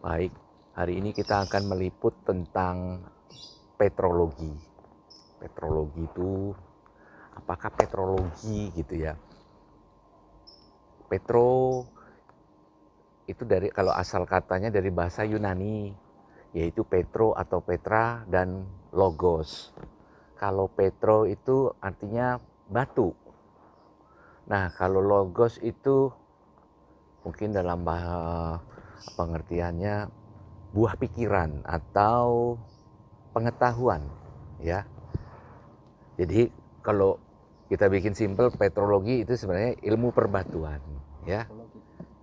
Baik, hari ini kita akan meliput tentang petrologi. Petrologi itu, apakah petrologi gitu ya? Petro itu kalau asal katanya dari bahasa Yunani, yaitu Petro atau Petra dan Logos. Kalau Petro itu artinya batu. Nah, kalau Logos itu mungkin dalam pengertiannya buah pikiran atau pengetahuan, ya. Jadi kalau kita bikin simpel, petrologi itu sebenarnya ilmu perbatuan, ya.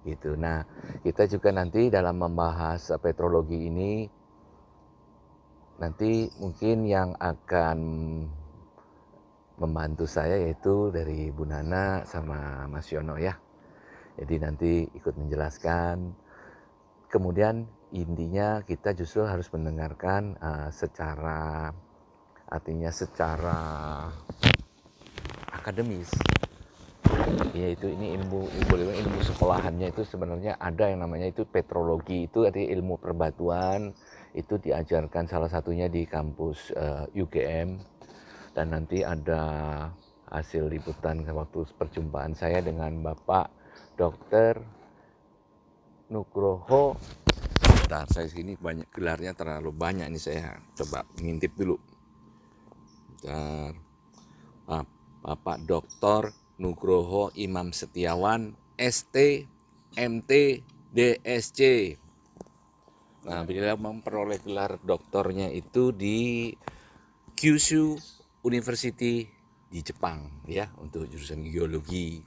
Gitu. Nah, kita juga nanti dalam membahas petrologi ini nanti mungkin yang akan membantu saya yaitu dari Bu Nana sama Mas Yono ya. Jadi nanti ikut menjelaskan. Kemudian intinya kita justru harus mendengarkan secara akademis. Yaitu ini ilmu sekolahannya itu sebenarnya ada yang namanya itu petrologi, itu artinya ilmu perbatuan, itu diajarkan salah satunya di kampus UGM. Dan nanti ada hasil liputan waktu perjumpaan saya dengan Bapak Dr. Nugroho. Bentar, saya sini banyak gelarnya terlalu banyak ini, saya coba ngintip dulu. Bentar. Bapak Dr. Nugroho Imam Setiawan, ST, MT, DSC. Nah, beliau memperoleh gelar doktornya itu di Kyushu University di Jepang ya, untuk jurusan geologi.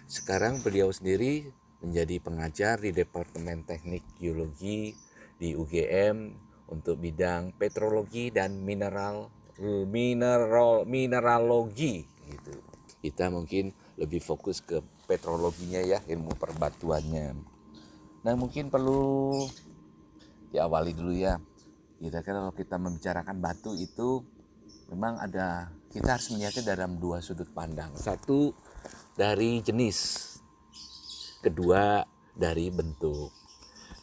Sekarang beliau sendiri menjadi pengajar di Departemen Teknik Geologi di UGM untuk bidang petrologi dan mineralogi gitu. Kita mungkin lebih fokus ke petrologinya ya, ilmu perbatuannya. Nah, mungkin perlu diawali dulu ya. Kira-kira kalau kita membicarakan batu itu memang kita harus melihatnya dalam dua sudut pandang. Satu dari jenis, kedua dari bentuk.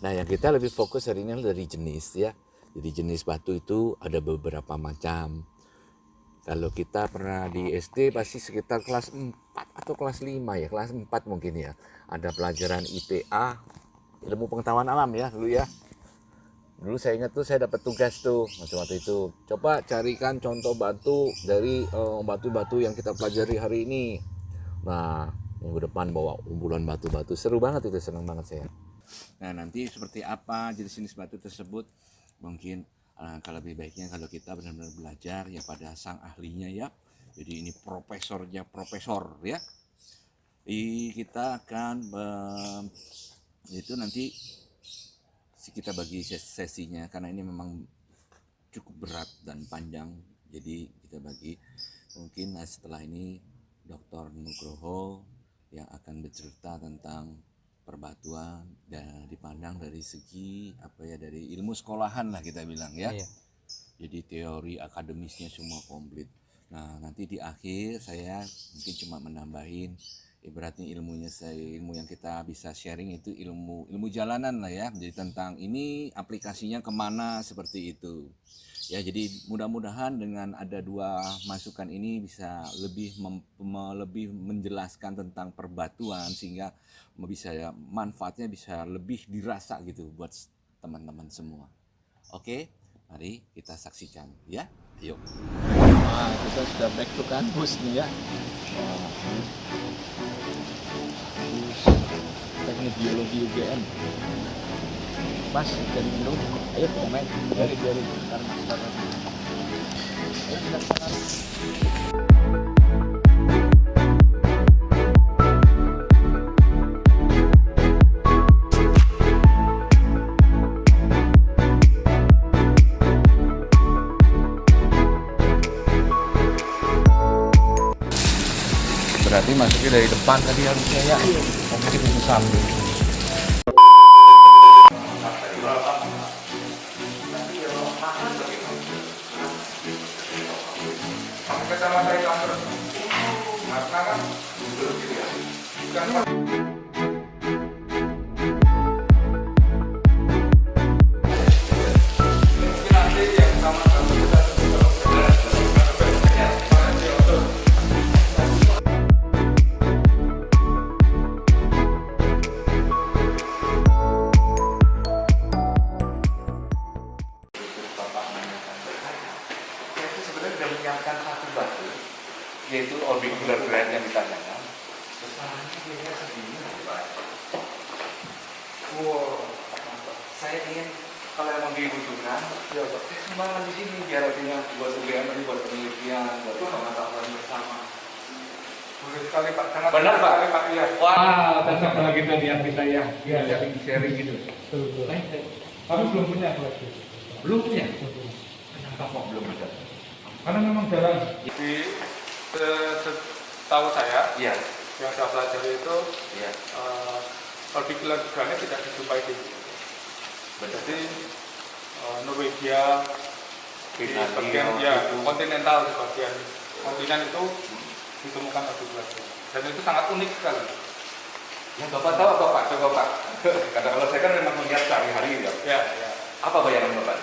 Nah, yang kita lebih fokus hari ini dari jenis ya. Jadi jenis batu itu ada beberapa macam. Kalau kita pernah di SD pasti sekitar kelas 4 atau kelas 5 ya, kelas 4 mungkin ya. Ada pelajaran IPA, ilmu pengetahuan alam ya dulu ya. Dulu saya ingat tuh saya dapat tugas tuh waktu itu. Coba carikan contoh batu dari batu-batu yang kita pelajari hari ini. Nah, minggu depan bawa kumpulan batu-batu. Seru banget itu, senang banget saya. Nah, nanti seperti apa jenis-jenis batu tersebut mungkin kalau lebih baiknya kalau kita benar-benar belajar ya pada sang ahlinya ya. Jadi ini profesornya profesor ya. Kita akan itu nanti kita bagi sesinya karena ini memang cukup berat dan panjang, jadi kita bagi. Mungkin setelah ini Dr. Nugroho yang akan bercerita tentang perbatuan dan dipandang dari segi dari ilmu sekolahan lah kita bilang ya. Iya. Jadi teori akademisnya semua komplit. Nah, nanti di akhir saya mungkin cuma menambahin ibaratnya ilmu yang kita bisa sharing itu ilmu jalanan lah ya. Jadi tentang ini aplikasinya kemana seperti itu ya. Jadi mudah-mudahan dengan ada dua masukan ini bisa lebih menjelaskan tentang perbatuan sehingga bisa manfaatnya bisa lebih dirasa gitu buat teman-teman semua. Oke, mari kita saksikan ya. Yuk. Nah, kita sudah back to kampus nih ya. Teknik Geologi UGM. Mas, dari dulu. Ayo kita main. Dari sekarang. Ayo kita sekarang. Berarti masuknya dari depan tadi harusnya ya. Mungkin itu sambil. itu sebenarnya sudah menyiapkan satu batu, yaitu orbicular granite yang ditanyakan. Besarnya kira-kira segini, Pak. Wow, saya ingin kalau emang dibutuhkan, ya Pak, saya sumbangan di sini biar artinya buat UGM, buat penelitian, buat pengetahuan bersama. Boleh sekali Pak, sangat Benar Pak. sekali Pak, ya. Wah, cocok kalau gitu biar kita ya sharing gitu. Betul. Tapi belum punya koleksi. Belum punya? Kenapa kok belum ada? Karena memang jarang. Di setahu saya, Iya, yang saya pelajari itu iya. orbicular granite tidak dijumpai di Betul. jadi Norwegia di Finlandia, bagian ya itu. kontinental di bagian kontinen itu ditemukan orbicular granite dan itu sangat unik sekali. Ya Bapak tahu apa Pak? Coba Pak. Karena kalau saya kan memang melihat sehari-hari ya. Ya, ya. Apa bayangan Bapak?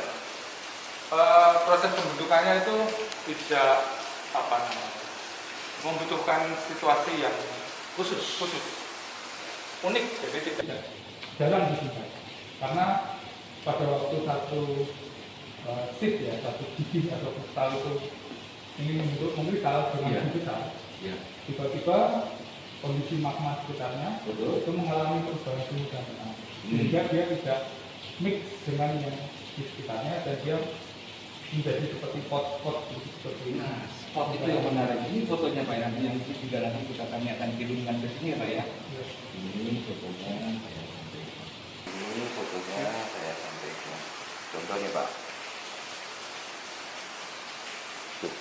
Proses pembentukannya itu tidak apa namanya membutuhkan situasi yang khusus unik, jadi tidak jarang dijumpai karena pada waktu satu seed ya, satu biji atau kristal itu ingin membentuk kristal dengan Iya. biji besar, Iya. tiba-tiba kondisi magma sekitarnya Betul. itu mengalami perubahan suhu dan tekanan sehingga dia tidak mix dengan yang di sekitarnya dan dia menjadi seperti pot-pot seperti ini. Nah, spot itu yang menarik. Ini fotonya Pak ya, yang juga nanti kami akan kirimkan ke sini ya Pak ya. Ya. Ini fotonya saya sampaikan. Ini fotonya saya sampaikan. Contohnya Pak. Tuh.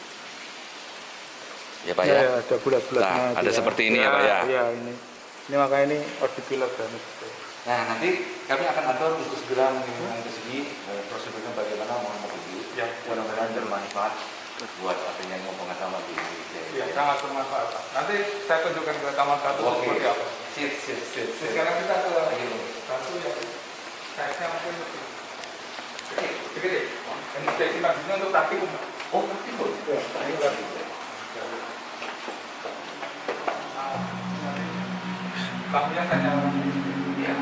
Ya Pak ya. Ya, ada bulat-bulatnya. Nah, ada seperti ini ya, Pak, ya? Iya, ini. Ini makanya ini orbicular granite. Nah nanti kami akan atur untuk segera mengirimkan ke sini prosedurnya bagaimana mohon dulu. Ya. Mudah-mudahan bermanfaat buat artinya yang mau pengetahuan di Indonesia. Iya, sangat bermanfaat. Pak. Nanti saya tunjukkan ke Taman Batu Oke. seperti apa. Sip. Sekarang kita ke Ayo. Batu yang size-nya mungkin lebih gede. Yang bisa simpan di sini untuk praktikum. Oh, praktikum. Ya, Ayo, praktikum. Lampunya saya nyalakan. Ya.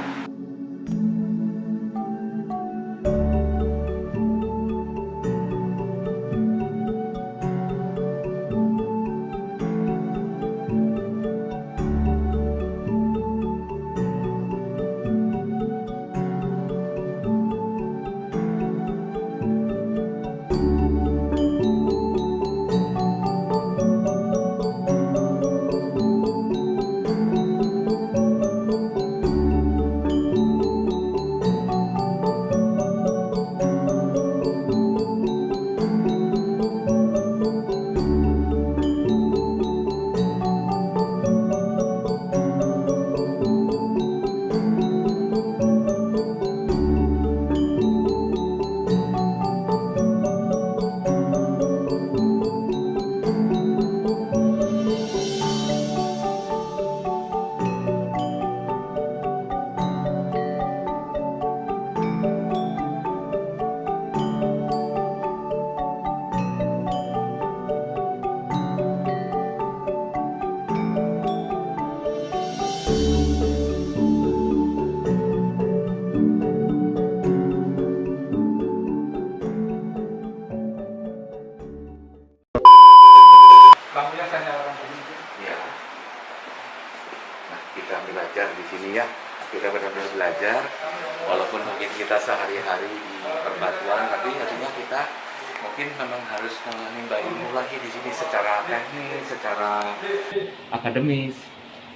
Lampunya saya nyalakan dulu. Ya. Nah, kita belajar di sini ya. Kita benar-benar belajar. Walaupun mungkin kita sehari-hari di perbatuan, tapi artinya kita mungkin memang harus menimba ilmu lagi di sini secara teknis, secara akademis.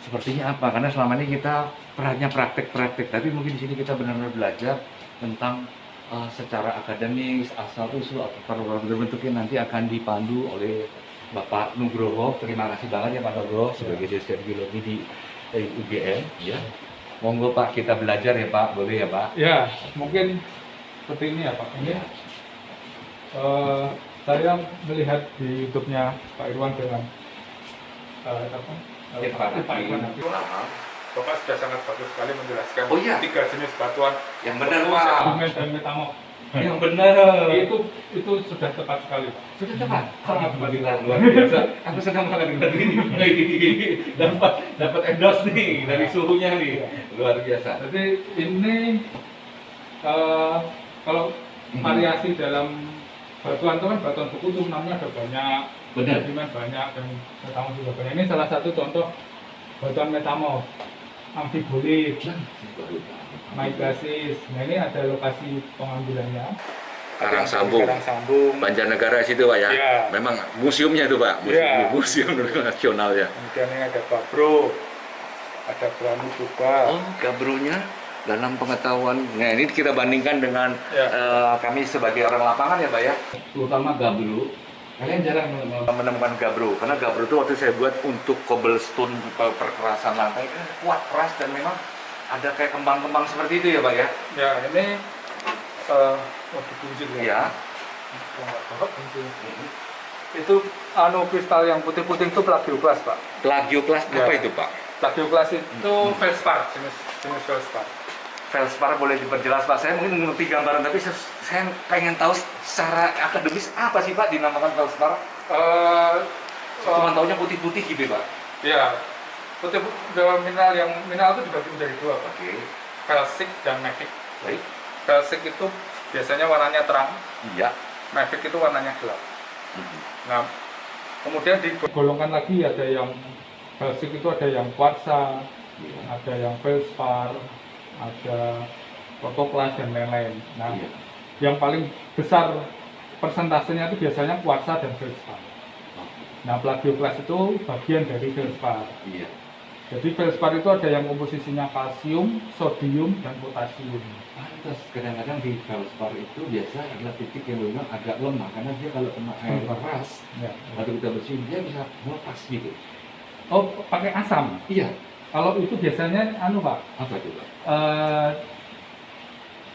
Sepertinya apa? Karena selama ini kita perannya praktek-praktek, tapi mungkin di sini kita benar-benar belajar tentang secara akademis, asal usul atau bentuknya nanti akan dipandu oleh Bapak Nugroho. Terima kasih banget ya Pak Nugroho sebagai dosen biologi di UGM. Ya, monggo Pak kita belajar ya Pak, boleh ya Pak? Ya, mungkin seperti ini ya Pak. Ini saya melihat di YouTube-nya Pak Irwan dengan Pak Irwan. Bapak sudah sangat bagus sekali menjelaskan Oh, iya. 3 jenis batuan. Yang benar Fokus, Pak. sedimen, dan metamorf. Yang benar. Itu sudah tepat sekali Pak. Sudah cepat. Sangat Alhamdulillah luar biasa. Aku senang banget dengan ini. Dapat endorse nih dari suhunya nih. Luar biasa. Jadi ini kalau variasi dalam batuan itu kan batuan beku tuh namanya ada banyak, Benar. sedimen banyak dan metamorf juga banyak. Ini salah satu contoh batuan metamorf, amfibolit, migrasis. Nah ini ada lokasi pengambilannya. Karang Sambung, Karang Sambung. Banjarnegara situ Pak ya. Iya. Memang museumnya itu Pak, Iya. museum nasional ya. Kemudian ini ada Babro, ada Brahmi juga. Oh, gabrunya dalam pengetahuan. Nah, ini kita bandingkan dengan Ya. kami sebagai orang lapangan ya Pak ya. Terutama gabru, kalian jarang Menemukan gabru, karena gabru itu waktu saya buat untuk cobblestone perkerasan lantai kan kuat keras dan memang ada kayak kembang-kembang seperti itu ya Pak ya. Ya ini dikunci Iya. Itu kristal yang putih-putih itu plagioklas Pak. Plagioklas Ya. apa itu Pak? Plagioklas itu feldspar, jenis feldspar. Feldspar boleh diperjelas Pak, saya mungkin mengerti gambaran tapi saya pengen tahu secara akademis apa sih Pak dinamakan feldspar? Cuma taunya putih-putih gitu Pak. Ya, putih mineral itu dibagi menjadi dua Pak. Oke, Felsik dan mafic. baik. Felsik itu biasanya warnanya terang, Iya. mafic itu warnanya gelap. Nah, kemudian digolongkan lagi ada yang felsik itu ada yang kuarsa, ada yang feldspar, ada protoklas dan lain-lain. Nah, Iya. yang paling besar persentasenya itu biasanya kuarsa dan feldspar. Nah, plagioklas itu bagian dari feldspar. Iya. Jadi feldspar itu ada yang komposisinya kalsium, sodium, dan potasium. Pantas kadang-kadang di feldspar itu biasa adalah titik yang memang agak lemah karena dia kalau kena air keras Ya. atau kita bersihin dia bisa melepas gitu. Oh, pakai asam. Iya. Kalau itu biasanya Pak, Apa itu Pak?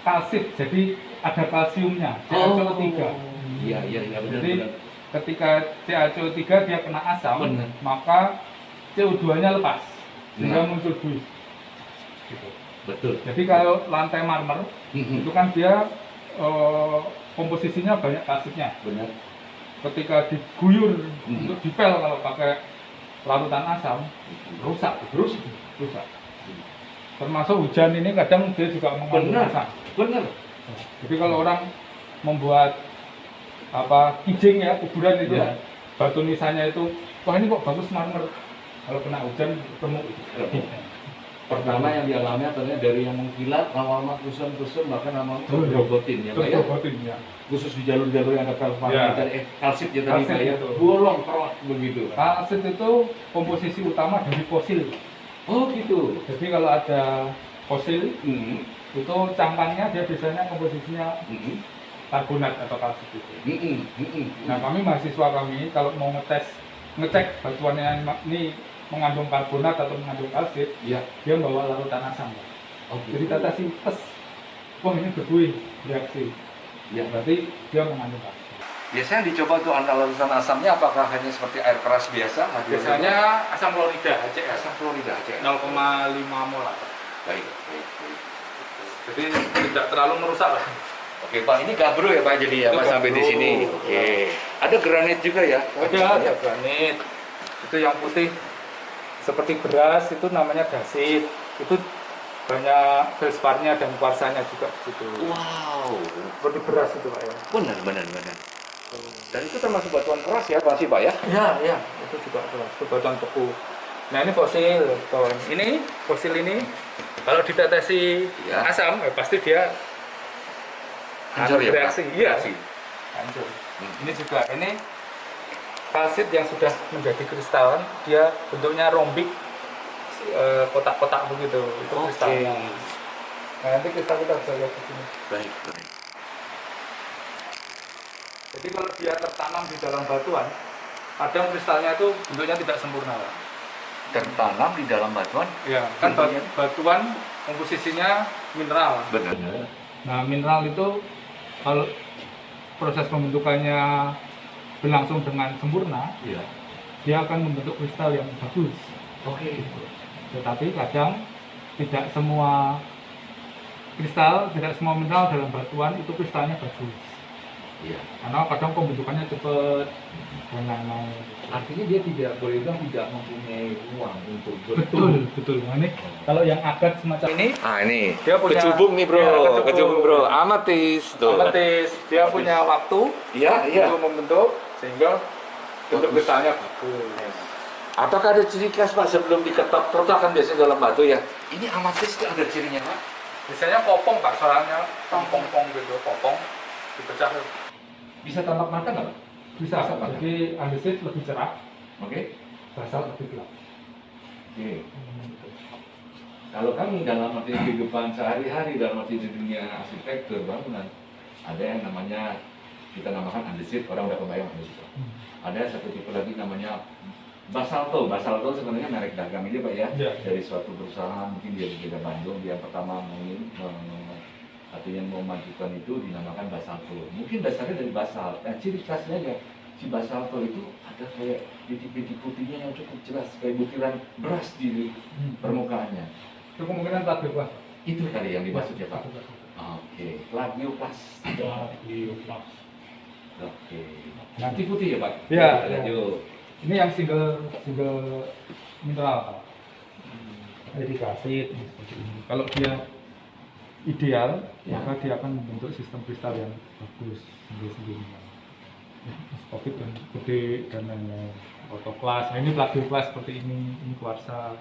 kalsit. Jadi ada kalsiumnya, CaCO3. Iya benar. Jadi ketika CaCO3 dia kena asam, Benar. maka CO2-nya lepas sehingga Nah. muncul buih. Gitu. Betul. Jadi kalau lantai marmer Mhm. itu kan dia komposisinya banyak kalsitnya. Benar. Ketika diguyur Mhm. untuk dipel kalau pakai larutan asam, rusak. Termasuk hujan ini kadang dia juga mengandung Benar. asam. Benar. Jadi kalau orang membuat kijing ya, kuburan itu Ya. batu nisannya itu, wah ini kok bagus marmer. Kalau kena hujan remuk. Pertama yang dialami adalah dari yang mengkilat, lama-lama kusam-kusam, bahkan lama-lama Betul. robotin ya Pak ya. Terus ya. Khusus di jalur-jalur yang ada feldspar, Ya. kalsit ya tadi Kalsit Pak ya, itu. bolong kerak begitu. Kalsit itu komposisi utama dari fosil. Oh gitu. Jadi kalau ada fosil Mhm. itu cangkangnya dia biasanya komposisinya Mhm. karbonat atau kalsit itu. Mhm. Mhm. Nah kami mahasiswa kami kalau mau ngecek batuannya ini mengandung karbonat atau mengandung kalsit, Ya. dia bawa larutan asam. Oh Jadi gitu. tetesi tes, wah ini berbuih reaksi. Ya. Berarti dia mengandung kalsit. Biasanya dicoba untuk analisan asamnya apakah hanya seperti air keras biasa? Biasanya asam klorida HCl asam klorida aja. 0,5 molar. Baik, baik, baik. Jadi tidak terlalu merusak lah. Oke Pak, ini gabro ya Pak jadi ya Itu Pak sampai di gabro. sini. Oke. Ada granit juga ya? Ada granit. Itu yang putih seperti beras itu namanya dasit. Itu banyak feldsparnya dan kuarsanya juga di situ. Wow, Seperti beras itu Pak ya. benar. Dan itu termasuk batuan keras ya Pak sih Pak ya? Ya, itu juga beras, itu batuan beku. Nah ini fosil, kawan. Ini fosil ini kalau ditetesi Ya. asam, pasti dia Hancur ya Pak? reaksi. Iya, Reaksi. hancur. Ini juga, ini kalsit yang sudah menjadi kristalan, dia bentuknya rombik, kotak-kotak begitu. Itu Oke. kristalnya. Nah nanti kita bisa lihat di sini. Baik. Jadi kalau dia tertanam di dalam batuan, kadang kristalnya itu bentuknya tidak sempurna. Pak. Tertanam di dalam batuan? Ya, kan Bentuknya? batuan komposisinya mineral. Benar. Nah, mineral itu kalau proses pembentukannya berlangsung dengan sempurna, Iya. dia akan membentuk kristal yang bagus. Oke. Tetapi kadang tidak semua kristal, tidak semua mineral dalam batuan itu kristalnya bagus. Iya. karena kadang pembentukannya cepat dan lain-lain. Artinya dia tidak boleh bilang tidak mempunyai ruang untuk Betul. Nah, ini kalau yang agak semacam ini, Ini dia punya kecubung nih bro, ya, kecubung bro, amatis tuh. otomatis dia punya waktu Iya. untuk membentuk sehingga bentuk kristalnya bagus. Apakah ada ciri khas Pak sebelum diketok? Terutama kan biasanya dalam batu ya. Ini amatis itu ada cirinya Pak. Biasanya popong Pak, soalnya pong gitu, popong dipecah. bisa tampak mata nggak? Bisa, jadi andesit lebih cerah, Oke. basalt lebih gelap. Oke. Kalau kami dalam arti kehidupan sehari-hari dalam arti di dunia arsitektur bangunan ada yang namanya kita namakan andesit, orang udah kebayang andesit. Ada satu tipe lagi namanya basalto. Basalto sebenarnya merek dagang ini Pak ya, Ya. dari suatu perusahaan mungkin dia di Bandung, dia yang pertama artinya memajukan itu dinamakan basalto. Mungkin dasarnya dari basalt. Nah, ciri khasnya ya si basalto itu ada kayak bintik-bintik putihnya yang cukup jelas kayak butiran beras di permukaannya. Itu kemungkinan tak bebas. Itu kali yang dimaksud ya Pak. Oke, plagioplas. Oke. Nanti putih ya Pak? Iya. Lanjut. Ini yang single mineral Pak. Edikasit. Kalau dia ideal, Ya. maka dia akan membentuk sistem kristal yang bagus sendiri. Covid yang gede dan lain-lain. Otoklas. Nah ini plagioklas seperti ini kuarsa.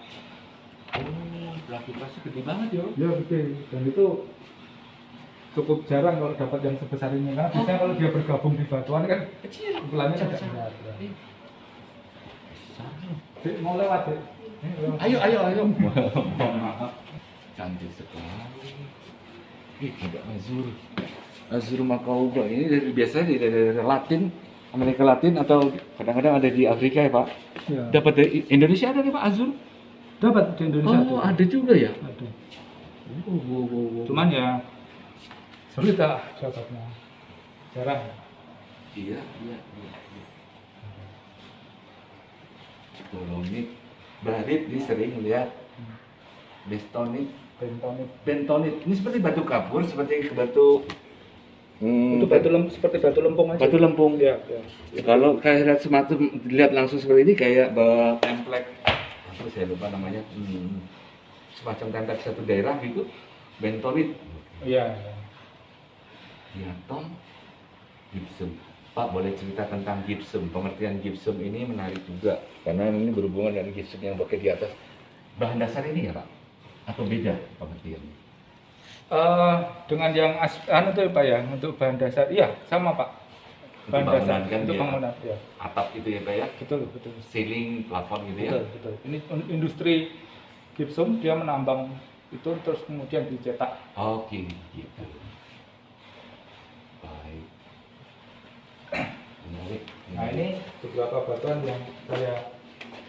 Oh, plagioplasnya gede banget ya? Ya gede. Dan itu cukup jarang kalau dapat yang sebesar ini. Karena biasanya kalau dia bergabung di batuan kan Kecil. ukurannya tidak Besar. benar. Dek, mau lewat dek. Ayo. Maaf. Cantik sekali. Ih, ada azur. Azur Makauba ini biasanya dari Latin, Amerika Latin atau kadang-kadang ada di Afrika ya Pak. Ya. Dapat dari Indonesia ada nih Pak azur? Dapat di Indonesia tuh. ada juga ya. Ada. Oh. Cuman ya sulit lah dapatnya. Jarang. Iya. Dolomit, barit ini sering lihat. Bestonit, bentonit. Ini seperti batu kapur, seperti batu. Itu seperti batu lempung aja. Batu lempung. Ya. Kalau kayak lihat semacam dilihat langsung seperti ini kayak template. Apa saya lupa namanya. Semacam template satu daerah gitu. Bentonit. Iya. Diatom, gypsum. Pak boleh cerita tentang gypsum. Pengertian gypsum ini menarik juga karena ini berhubungan dengan gypsum yang pakai di atas. Bahan dasar ini ya Pak? Atau beda pengertiannya? Dengan yang itu Pak ya, untuk bahan dasar, iya sama Pak. Untuk bangunan kan untuk ya, bangunan, ya. atap itu ya Pak ya? Betul. Ceiling, plafon gitu ya? Betul. Ini industri gypsum dia menambang itu terus kemudian dicetak. Oke, gitu. Baik. Menarik. Nah ini beberapa batuan yang saya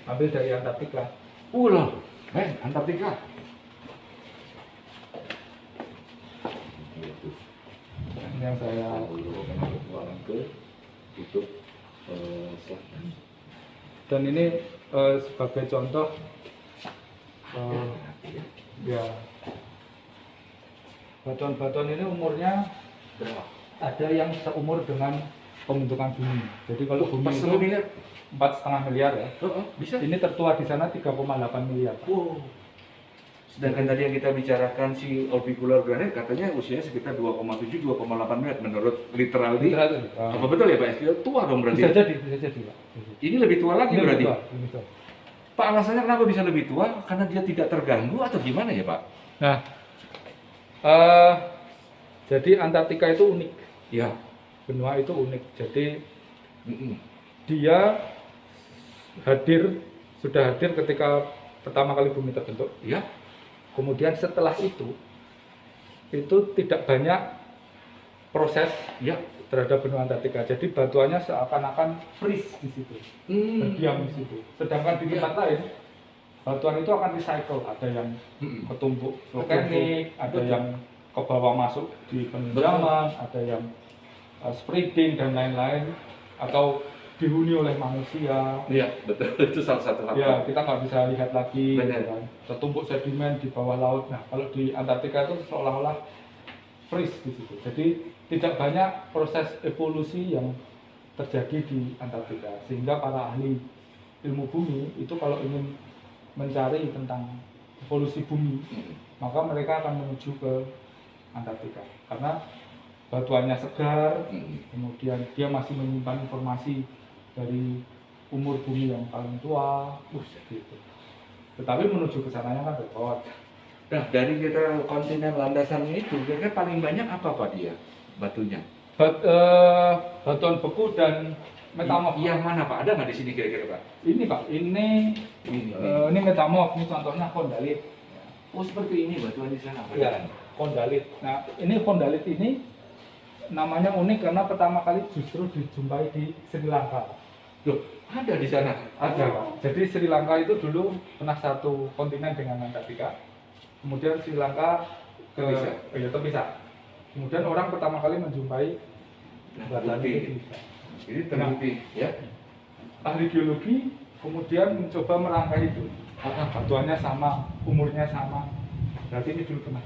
ambil dari Antartika. Ulah, Antartika. Gitu. Ini yang saya ke kutub selatan. dan ini sebagai contoh ya batuan-batuan ini umurnya Berapa? ada yang seumur dengan pembentukan bumi. Jadi kalau bumi Pas itu 1 miliar? 4,5 miliar ya. Bisa? Ini tertua di sana 3,8 miliar. Wow. Sedangkan tadi yang kita bicarakan si orbicular granite katanya usianya sekitar 2,7-2,8 menit menurut literally. Apa betul ya Pak SQ? Tua dong berarti. Bisa jadi Pak. Ini lebih tua lagi Ini berarti. lebih tua. Pak alasannya kenapa bisa lebih tua? Karena dia tidak terganggu atau gimana ya Pak? Nah, jadi Antartika itu unik. Ya. Benua itu unik. Jadi dia sudah hadir ketika pertama kali bumi terbentuk. Ya. Kemudian setelah itu tidak banyak proses Ya. terhadap benua Antartika. Jadi batuannya seakan-akan freeze di situ, berdiam di situ. Sedangkan di tempat lain batuan itu akan recycle. Ada yang ketumpuk vulkanik, ada yang ke bawah masuk di penenggelaman, ada yang spreading dan lain-lain, atau dihuni oleh manusia. Iya, betul. Itu salah satu faktor. Ya, kita nggak bisa lihat lagi, Benar. gitu kan. Tertumpuk sedimen di bawah laut. Nah, kalau di Antartika itu seolah-olah freeze di situ. Jadi tidak banyak proses evolusi yang terjadi di Antartika, sehingga para ahli ilmu bumi itu kalau ingin mencari tentang evolusi bumi, maka mereka akan menuju ke Antartika karena batuannya segar, kemudian dia masih menyimpan informasi dari umur bumi yang paling tua, gitu. Tetapi menuju ke sananya kan repot. Nah, dari kita kontinen landasan itu, kira-kira paling banyak apa Pak dia batunya? Batuan beku dan metamorf. Yang mana Pak? Ada nggak di sini kira-kira Pak? Ini Pak, ini metamorf, ini contohnya kondalit. Oh seperti ini batuan di sana. Ya, kondalit. Nah, ini kondalit ini namanya unik karena pertama kali justru dijumpai di Sri Lanka. Loh, ada di sana? Ada Pak. Jadi Sri Lanka itu dulu pernah satu kontinen dengan Antartika. Kemudian Sri Lanka terpisah. Kemudian orang pertama kali menjumpai batuan itu. Ini terbukti ya. Ahli geologi kemudian mencoba merangkai itu. Batuannya sama, umurnya sama. Berarti ini dulu pernah.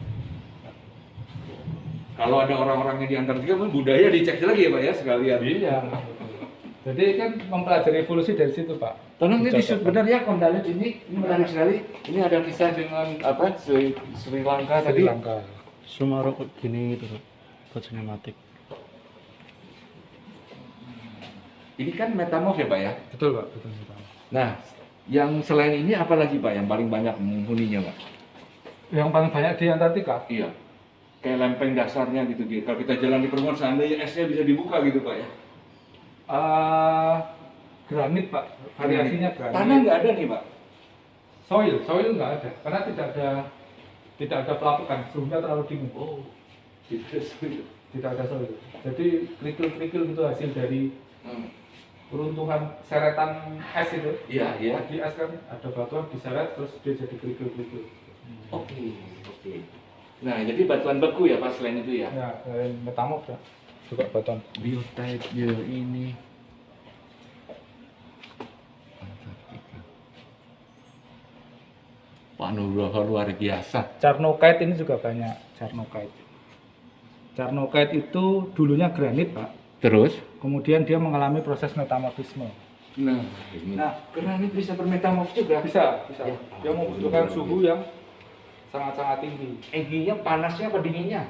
Kalau ada orang-orang yang di Antartika pun budaya dicek lagi ya Pak ya sekalian. Iya. Jadi kan mempelajari evolusi dari situ Pak. Tolong ini disut benar ya kondalit ini menarik sekali. Ini ada kisah dengan apa Sri Lanka tadi. Sri Lanka. Sumarok gini gitu buat sinematik. Ini kan metamorf ya Pak ya. Betul Pak, betul. Nah, yang selain ini apa lagi Pak yang paling banyak menghuninya Pak? Yang paling banyak di Antartika. Iya. Kayak lempeng dasarnya gitu. Kalau kita jalan di permukaan seandainya esnya bisa dibuka gitu Pak ya. Granit Pak, variasinya granit. Tanah nggak ada nih Pak. Soil nggak ada, karena tidak ada pelapukan, suhunya terlalu dingin. Oh, gitu. Tidak ada soil. Jadi kerikil-kerikil itu hasil dari runtuhan seretan es itu. Iya, iya. Di es kan ada batuan diseret terus dia jadi kerikil-kerikil. Oke. Nah, jadi batuan beku ya Pak selain itu ya. Ya, metamorf ya. Juga batuan. Biotype-nya ini Antartika. Pak Nugroho luar biasa. Carnokite ini juga banyak. Carnokite itu dulunya granit Pak. Terus? Kemudian dia mengalami proses metamorfisme. Nah, ini. Nah, granit bisa bermetamorf juga. Bisa. Ya. Dia membutuhkan suhu yang sangat-sangat tinggi. Energinya panasnya apa dinginnya?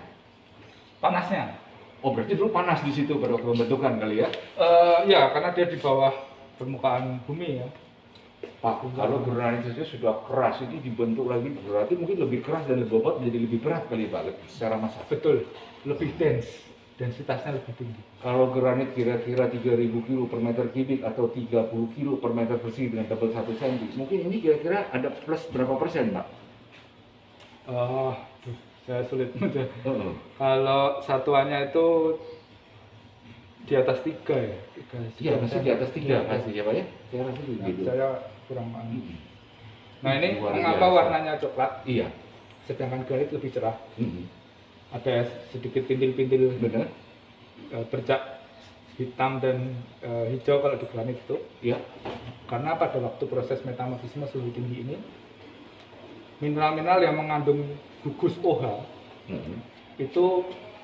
Panasnya. Oh, berarti dulu panas di situ pada waktu pembentukan kali ya? Ya, karena dia di bawah permukaan bumi ya. Pak, kalau granit saja sudah keras, ini dibentuk lagi berarti mungkin lebih keras dan lebih bobot jadi lebih berat kali Pak, secara massa. Betul, lebih densitasnya lebih tinggi. Kalau granit kira-kira 3.000 kilo per meter kubik atau 30 kilo per meter persegi dengan tebal 1 cm, mungkin ini kira-kira ada plus berapa persen Pak? Saya sulit menjawab. Kalau satuannya itu di atas 3 ya. Iya, masih di atas 3 pasti ya Pak ya? Saya rasa gitu. Saya kurang paham. Nah ini Luar mengapa biasa. warnanya coklat, Iya. sedangkan granit lebih cerah. Ada sedikit pintil-pintil Benar? bercak hitam dan hijau kalau di granit itu. Iya. Karena pada waktu proses metamorfisme suhu tinggi ini, mineral-mineral yang mengandung gugus OH itu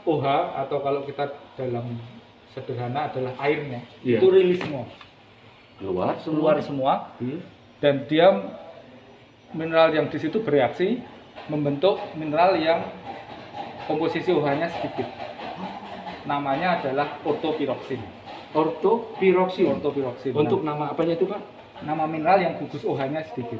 OH atau kalau kita dalam sederhana adalah airnya, Iya. itu rilis semua, keluar semua, dan dia mineral yang di situ bereaksi membentuk mineral yang komposisi OH-nya sedikit. Namanya adalah ortopiroksin. Ortopiroksin. Untuk nama apanya itu Pak? Nama mineral yang gugus OH-nya sedikit.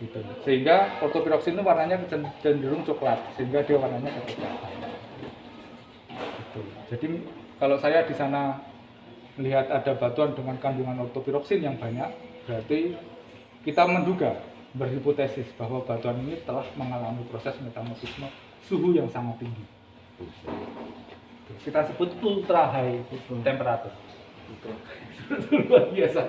Gitu. Sehingga ortopiroksin itu warnanya cenderung coklat, sehingga dia warnanya kecoklatan. Gitu. Jadi kalau saya di sana melihat ada batuan dengan kandungan ortopiroksin yang banyak, berarti kita menduga, berhipotesis bahwa batuan ini telah mengalami proses metamorfisme suhu yang sangat tinggi. Kita sebut ultra high temperature. Luar biasa.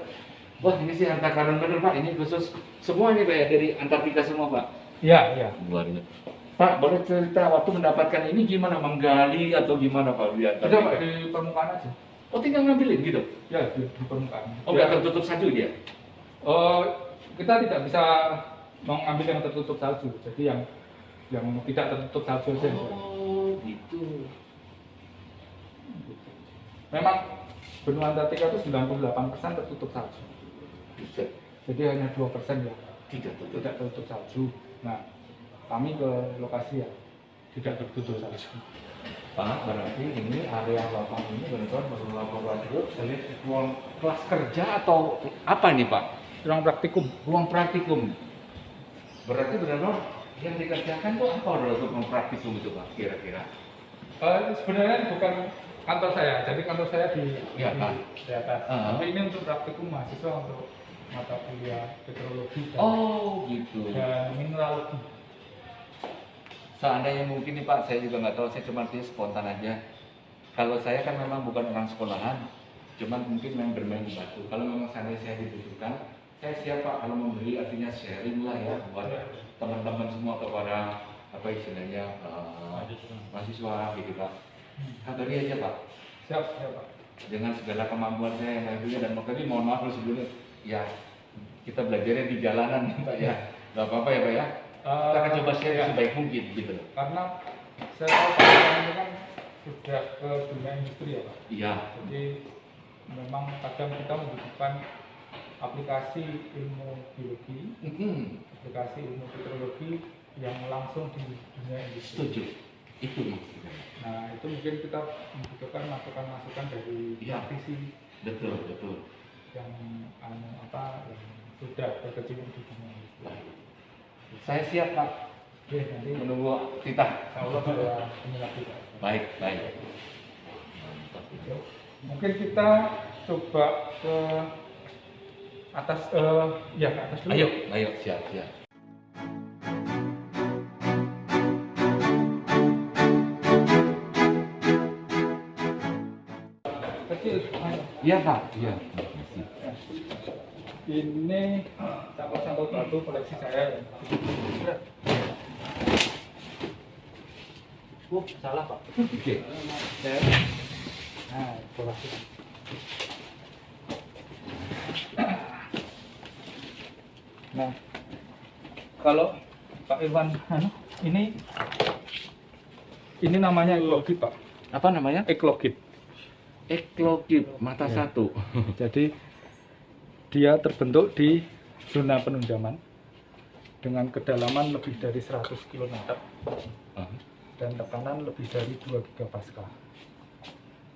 Wah, ini sih harta karun bener Pak, ini khusus semua ini Pak ya, dari Antartika semua Pak. Iya. Luar biasa. Pak, boleh cerita waktu mendapatkan ini gimana, menggali atau gimana Pak di Ada Antartika? Pak di permukaan aja. Oh, tinggal ngambilin gitu? Ya di permukaan. Oh, nggak tertutup salju dia? Kita tidak bisa mengambil yang tertutup salju. Jadi yang yang tidak tertutup salju aja. Oh, gitu. Memang benua Antartika itu 98% tertutup salju. Buset, Jadi hanya 2% ya tidak tutup. tidak tertutup salju. Nah, kami ke lokasi ya tidak tertutup salju. Pak, berarti ini area lapang ini benar-benar baru laboratorium, jadi ruang kelas kerja atau apa nih Pak? Ruang praktikum. Ruang praktikum. Berarti benar-benar yang dikerjakan tuh apa untuk ruang praktikum itu Pak, kira-kira? Sebenarnya bukan kantor saya, jadi kantor saya Di atas. di atas. Tapi ini untuk praktikum mahasiswa untuk mata kuliah petrologi Oh, gitu. dan mineralogi. Seandainya mungkin nih Pak, saya juga nggak tahu, saya cuma spontan aja. Kalau saya kan memang bukan orang sekolahan, cuman mungkin memang bermain di batu. Kalau memang seandainya saya dibutuhkan, saya siap Pak kalau memberi, artinya sharing lah ya buat teman-teman semua kepada apa istilahnya mahasiswa gitu Pak. Kabari aja Pak, Siap, siap Pak. dengan segala kemampuan saya yang tentunya, dan tadi mohon maaf kalau sebelumnya ya kita belajarnya di jalanan Pak ya, nggak apa-apa ya Pak ya. Kita akan coba share ya, sebaik mungkin gitu. karena saya tahu Pak ini kan sudah ke dunia industri ya Pak. Iya. Jadi memang kadang kita membutuhkan aplikasi ilmu biologi, aplikasi ilmu petrologi yang langsung di dunia industri. Setuju. Itu maksudnya. Nah itu mungkin kita membutuhkan masukan-masukan dari Iya. praktisi Betul, betul. yang yang sudah berkecimpung di dunia industri. Baik. Saya siap Pak, Oke, nanti menunggu titah. insya Allah saya ini lagi Pak. Baik, baik. Mantap. Mungkin kita coba ke atas, ya ke atas dulu. Ayo, ayo, siap, siap. Kecil. Iya Pak, iya. Ini sampel-sampel batu koleksi saya. Salah Pak. Oke. Nah, koleksi. Nah, kalau Pak Irwan, ini namanya eklogit Pak. Apa namanya? Eklogit. Eklogit mata Ya. satu. Jadi dia terbentuk di zona penunjaman dengan kedalaman lebih dari 100 km dan tekanan lebih dari 2 gigapascal.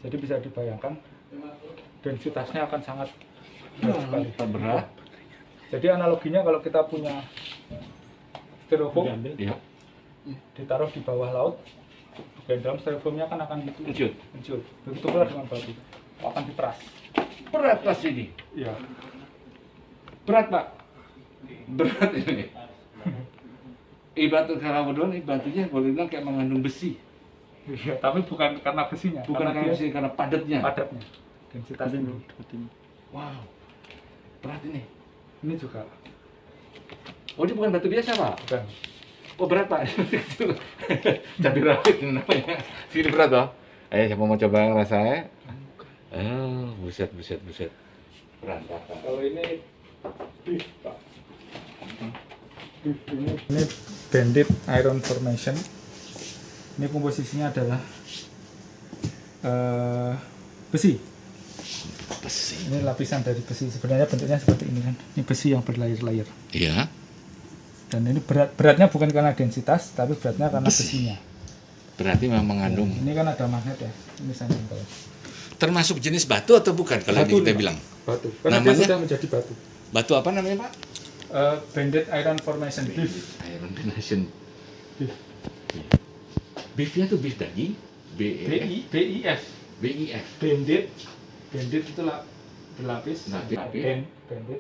Jadi bisa dibayangkan densitasnya akan sangat berat sekali. Berat. Jadi analoginya kalau kita punya styrofoam Iya. ditaruh di bawah laut, dan dalam styrofoamnya kan akan Lanjut. menciut. Begitu pula dengan batu, akan diperas. Berat pas ini. Ya, Berat Pak. Berat ini. Batu Karawudon ini batunya boleh bilang kayak mengandung besi. iya, tapi bukan karena besinya, Bukan karena dia besi, karena padatnya. padatnya, densitas tinggi. Wow. Berat ini. Ini juga Oh, ini bukan batu biasa Pak. bukan. Oh berat Pak. Cabai rawit ini namanya. Sini berat loh. Ayo siapa mau coba rasanya? Oh, buset. Berat Pak. Kalau ini beef Pak. Beef ini banded iron formation. Ini komposisinya adalah besi. Ini lapisan dari besi. Sebenarnya bentuknya seperti ini kan. Ini besi yang berlayar-layar. Iya. Dan ini beratnya bukan karena densitas, tapi beratnya karena Besi. besinya. Berarti memang mengandung. Ini kan ada magnet ya. Ini sandal. Termasuk jenis batu atau bukan kalau Batu, kita Pak. bilang? Batu. Karena Namanya? dia sudah menjadi batu. Batu apa namanya Pak? Banded iron formation beef. Iron Donation. Beef. Beefnya tuh beef daging. BIF. BIF. Banded. Banded itu berlapis. Lapis. Banded.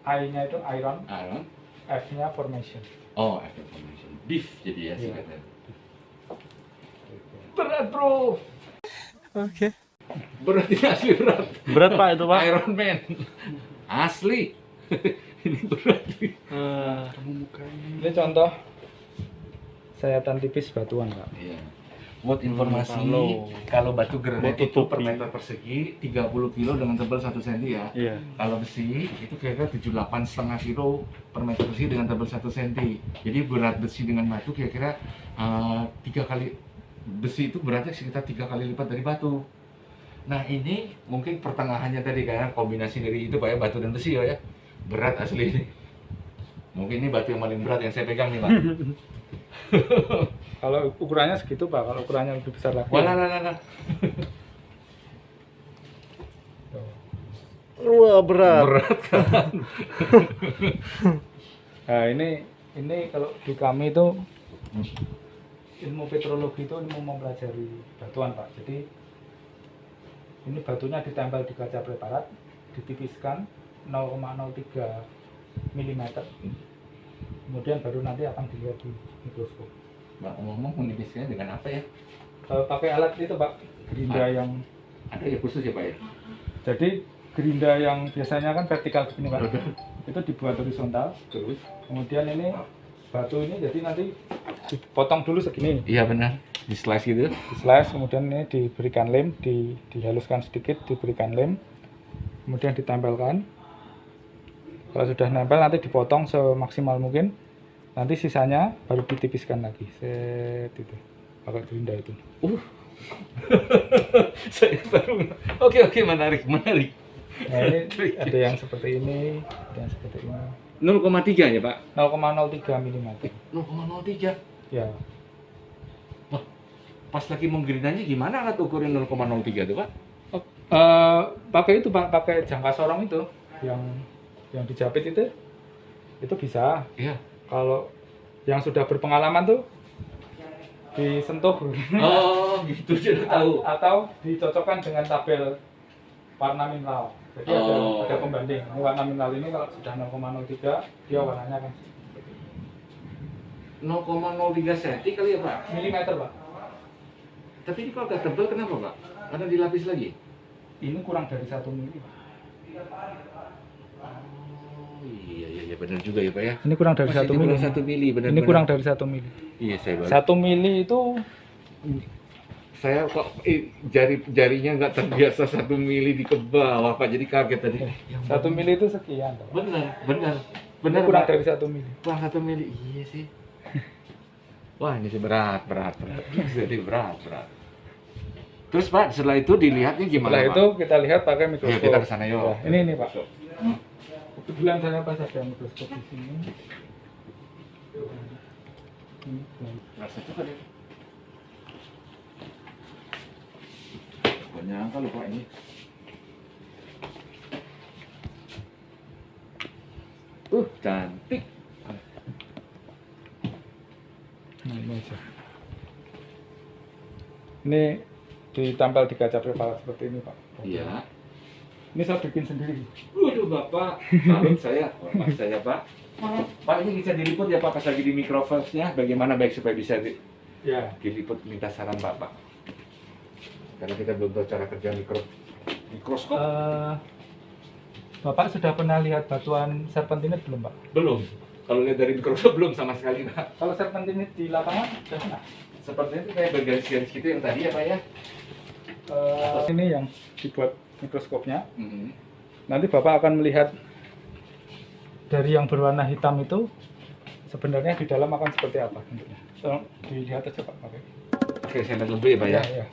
I-nya itu iron, Iron. F-nya formation. Oh, Iron Donation. Beef jadi ya Iya. singkatnya. Berat bro. Oke. Berat ini asli berat. Berat Pak itu Pak. Iron Man. Asli. Ini berat. Ini contoh sayatan tipis batuan Pak. Iya. buat informasi, kalau batu granit Batu itu per topi. meter persegi 30 kilo dengan tebal 1 cm ya. Iya. Kalau besi itu kira-kira 78,5 kilo per meter persegi dengan tebal 1 cm. Jadi berat besi dengan batu kira-kira 3 kali, besi itu beratnya sekitar 3 kali lipat dari batu. Nah ini mungkin pertengahannya tadi kayak kombinasi dari itu Pak ya, batu dan besi ya. Berat asli ini. Mungkin ini batu yang paling berat yang saya pegang nih Pak. Kalau ukurannya segitu Pak, kalau ukurannya lebih besar lagi. Walah. Wah, berat. Berat kan? Nah ini kalau di kami itu ilmu petrologi itu ilmu mempelajari batuan Pak. Jadi ini batunya ditempel di kaca preparat, ditipiskan 0,03 mm. Kemudian baru nanti akan dilihat di mikroskop. Mbak ngomong menipisnya dengan apa ya? Pakai alat itu Pak, gerinda yang Ada ya khusus ya Pak ya? jadi gerinda yang biasanya kan vertikal begini Pak. Itu dibuat horizontal. Terus? Kemudian ini batu ini jadi nanti dipotong dulu segini, Iya benar. Di slice gitu. di slice, kemudian ini diberikan lem, dihaluskan sedikit, diberikan lem, kemudian ditempelkan. Kalau sudah nempel nanti dipotong semaksimal mungkin, nanti sisanya baru ditipiskan lagi. Set itu pakai gerinda itu. Saya baru. Oke, menarik. Nah ini ada yang seperti ini, ada yang seperti ini. 0,3 ya Pak? 0,03 mm. 0,03. Ya, Pas lagi mau gerindanya gimana alat ukurin 0,03 tuh Pak? pakai itu Pak, pakai jangka sorong itu yang dijepit itu bisa. Iya. Kalau yang sudah berpengalaman tuh disentuh Oh, gitu jadi tahu. atau dicocokkan dengan tabel warna mineral. Jadi ada pembanding. Ini warna mineral ini kalau sudah 0,03 dia warnanya kan 0,03 cm kali ya Pak? milimeter Pak. Tapi ini kalau agak tebal kenapa Pak? Karena dilapis lagi? Ini kurang dari 1 mili. Oh iya benar juga ya Pak ya. Ini kurang dari 1 mili. 1 mili benar. Ini kurang dari 1 mili. Iya saya baru. 1 mili itu Saya kok jarinya nggak terbiasa 1 mili di ke bawah Pak, jadi kaget tadi. 1 mili itu sekian. Pak. Benar Ini kurang Pak. dari 1 mili. Kurang 1 mili. Iya sih. Wah ini sih berat. Jadi berat. Terus Pak setelah itu dilihatnya gimana Setelah itu kita lihat pakai Pak? mikroskop. Yuk kita kesana yuk. Ya, ini Pak. Kebetulan saya pas ada mikroskop di sini. Rasa juga deh. Gak nyangka loh Pak ini. Cantik. Nah, ini aja. Ini ditempel di kaca preparat seperti ini Pak. Iya. Ini saya bikin sendiri. Waduh Bapak, salut saya. Hormat saya Pak. Pak ini bisa diliput ya Pak pas lagi di microverse-nya. Bagaimana baik supaya bisa Ya. diliput, minta saran Bapak. Karena kita belum tahu cara kerja mikroskop. Bapak sudah pernah lihat batuan serpentinit belum Pak? Belum. Kalau lihat dari mikroskop belum sama sekali Pak. Kalau serpentinit di lapangan sudah pernah. Sepertinya itu kayak bergaris-garis gitu yang tadi ya Pak ya. Ini yang dibuat mikroskopnya. Mhm. Nanti Bapak akan melihat dari yang berwarna hitam itu sebenarnya di dalam akan seperti apa bentuknya. So, dilihat aja Pak. Oke. Oke, saya lihat dulu ya Pak ya. Ya.